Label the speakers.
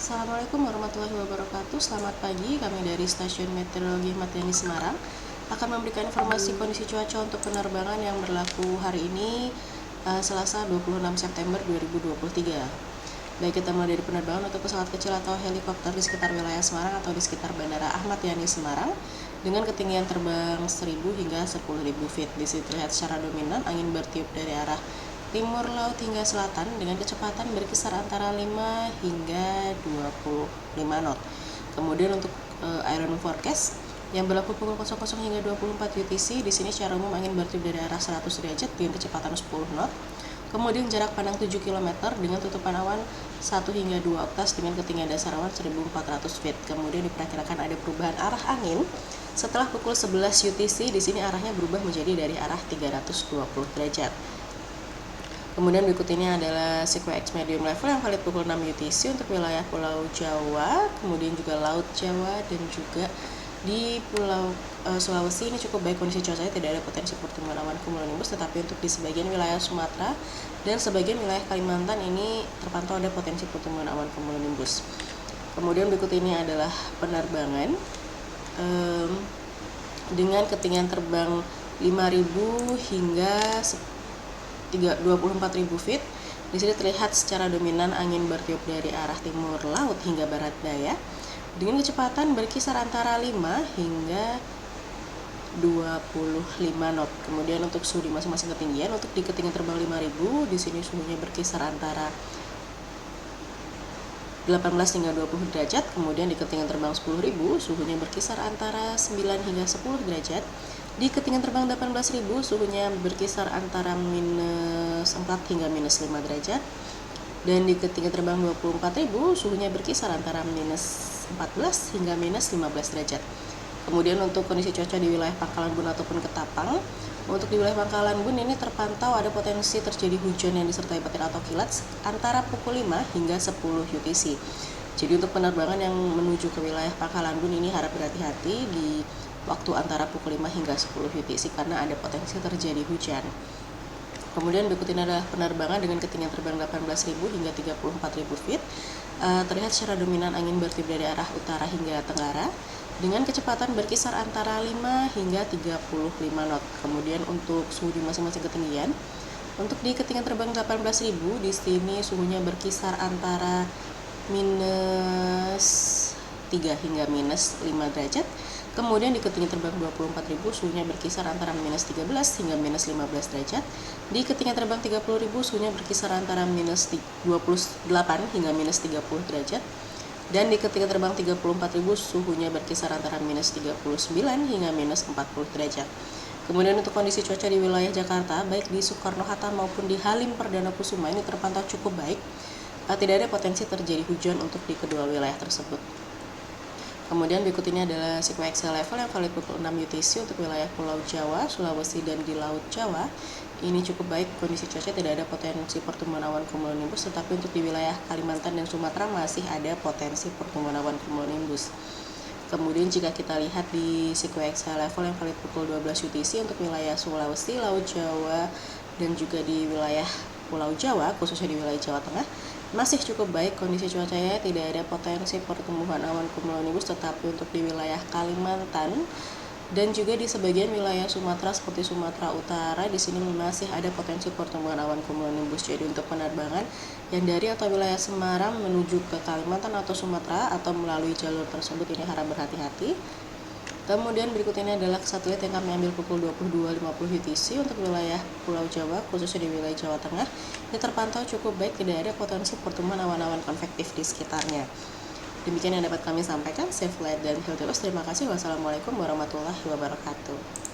Speaker 1: Assalamualaikum warahmatullahi wabarakatuh. Selamat pagi, kami dari Stasiun Meteorologi Ahmad Yani Semarang akan memberikan informasi kondisi cuaca untuk penerbangan yang berlaku hari ini, Selasa 26 September 2023. Baik, kita mulai dari penerbangan untuk pesawat kecil atau helikopter di sekitar wilayah Semarang atau di sekitar Bandara Ahmad Yani Semarang dengan ketinggian terbang 1000 hingga 10.000 feet. Di sini terlihat secara dominan angin bertiup dari arah timur laut hingga selatan dengan kecepatan berkisar antara 5 hingga 25 knot. Kemudian untuk aeronom forecast yang berlaku pukul 00 hingga 24 UTC, di sini secara umum angin bertiup dari arah 100 derajat dengan kecepatan 10 knot. Kemudian jarak pandang 7 km dengan tutupan awan 1 hingga 2 oktas dengan ketinggian dasar awan 1400 feet. Kemudian diperkirakan ada perubahan arah angin setelah pukul 11 UTC. Di sini arahnya berubah menjadi dari arah 320 derajat. Kemudian berikut ini adalah CQX medium level yang valid pukul 6 UTC untuk wilayah Pulau Jawa, kemudian juga Laut Jawa, dan juga di Pulau Sulawesi ini cukup baik kondisi cuacanya, tidak ada potensi pertumbuhan awan cumulonimbus, tetapi untuk di sebagian wilayah Sumatera dan sebagian wilayah Kalimantan ini terpantau ada potensi pertumbuhan awan cumulonimbus. Kemudian berikut ini adalah penerbangan dengan ketinggian terbang 5.000 hingga 24.000 feet. Di sini terlihat secara dominan angin bertiup dari arah timur laut hingga barat daya dengan kecepatan berkisar antara 5 hingga 25 knot. Kemudian untuk suhu di masing-masing ketinggian, untuk di ketinggian terbang 5.000 di sini suhunya berkisar antara 18 hingga 20 derajat. Kemudian di ketinggian terbang 10.000 suhunya berkisar antara 9 hingga 10 derajat. Di ketinggian terbang 18.000 suhunya berkisar antara minus 4 hingga minus 5 derajat. Dan di ketinggian terbang 24.000 suhunya berkisar antara minus 14 hingga minus 15 derajat. Kemudian untuk kondisi cuaca di wilayah Pangkalan Bun ataupun Ketapang, untuk di wilayah Pangkalan Bun ini terpantau ada potensi terjadi hujan yang disertai petir atau kilat antara pukul 5 hingga 10 UTC. Jadi untuk penerbangan yang menuju ke wilayah Pangkalan Bun ini harap berhati-hati di waktu antara pukul 5 hingga 10 UTC karena ada potensi terjadi hujan. Kemudian berikut ini adalah penerbangan dengan ketinggian terbang 18.000 hingga 34.000 feet. Terlihat secara dominan angin bertiup dari arah utara hingga tenggara dengan kecepatan berkisar antara 5 hingga 35 knot. Kemudian untuk suhu di masing-masing ketinggian, untuk di ketinggian terbang 18.000 di sini suhunya berkisar antara minus 3 hingga minus 5 derajat. Kemudian di ketinggian terbang 24.000 suhunya berkisar antara minus 13 hingga minus 15 derajat. Di ketinggian terbang 30.000 suhunya berkisar antara minus 28 hingga minus 30 derajat. Dan di ketinggian terbang 34.000 suhunya berkisar antara minus 39 hingga minus 40 derajat. Kemudian untuk kondisi cuaca di wilayah Jakarta, baik di Soekarno-Hatta maupun di Halim Perdana Kusuma ini terpantau cukup baik. Tidak ada potensi terjadi hujan untuk di kedua wilayah tersebut. Kemudian berikut ini adalah CQX level yang valid pukul 6 UTC untuk wilayah Pulau Jawa, Sulawesi, dan di Laut Jawa. Ini cukup baik kondisi cuaca, tidak ada potensi pertumbuhan awan cumulonimbus, tetapi untuk di wilayah Kalimantan dan Sumatera masih ada potensi pertumbuhan awan cumulonimbus. Kemudian jika kita lihat di CQX level yang valid pukul 12 UTC untuk wilayah Sulawesi, Laut Jawa, dan juga di wilayah Pulau Jawa, khususnya di wilayah Jawa Tengah, masih cukup baik kondisi cuacanya, tidak ada potensi pertumbuhan awan cumulonimbus, tetapi untuk di wilayah Kalimantan dan juga di sebagian wilayah Sumatera seperti Sumatera Utara, di sini masih ada potensi pertumbuhan awan cumulonimbus. Jadi untuk penerbangan yang dari atau wilayah Semarang menuju ke Kalimantan atau Sumatera atau melalui jalur tersebut ini harap berhati-hati. Kemudian berikut ini adalah satelit yang kami ambil pukul 22.50 UTC untuk wilayah Pulau Jawa, khususnya di wilayah Jawa Tengah. Ini terpantau cukup baik, tidak ada potensi pertumbuhan awan-awan konvektif di sekitarnya. Demikian yang dapat kami sampaikan. Safe flight dan healthy loss. Terima kasih. Wassalamualaikum warahmatullahi wabarakatuh.